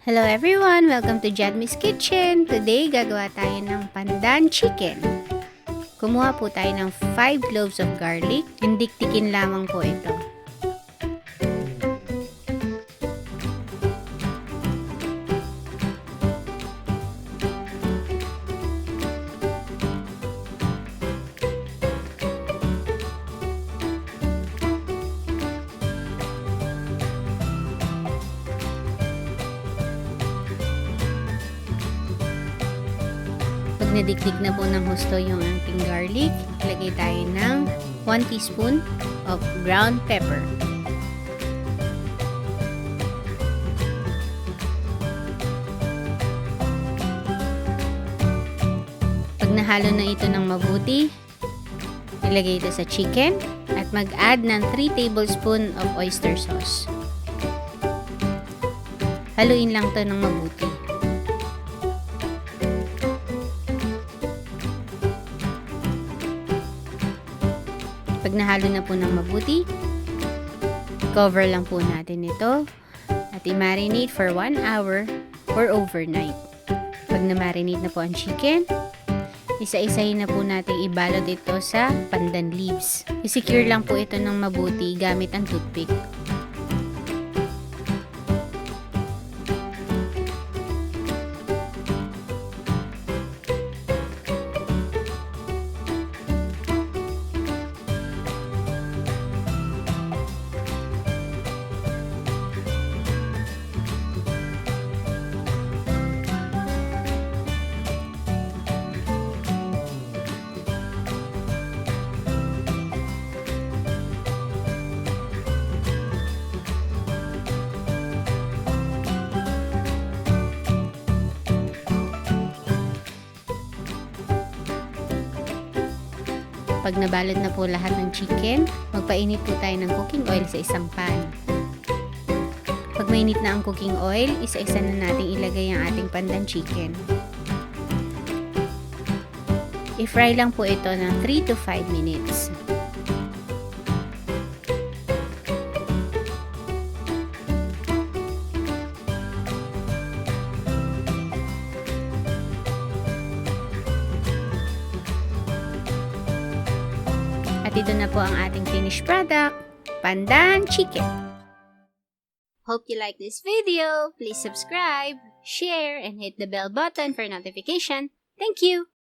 Hello everyone! Welcome to Jadmie's Kitchen! Today, gagawa tayo ng Pandan Chicken. Kumuha po tayo ng 5 cloves of garlic. Hindiktikin lamang po ito. Pag nadikdik na po ng husto yung ating garlic, ilagay tayo ng 1 teaspoon of ground pepper. Pag nahalo na ito ng mabuti, ilagay ito sa chicken at mag-add ng 3 tablespoon of oyster sauce. Haluin lang ito ng mabuti. Pag nahalo na po ng mabuti, cover lang po natin ito at i-marinate for 1 hour or overnight. Pag na-marinate na po ang chicken, isa-isahin na po natin ibalot ito sa pandan leaves. I-secure lang po ito ng mabuti gamit ang toothpick. Pag nabalot na po lahat ng chicken, magpainit po tayo ng cooking oil sa isang pan. Pag mainit na ang cooking oil, isa-isa na natin ilagay ang ating pandan chicken. I-fry lang po ito ng 3 to 5 minutes. At ito na po ang ating finished product, Pandan Chicken. Hope you like this video. Please subscribe, share, and hit the bell button for notification. Thank you!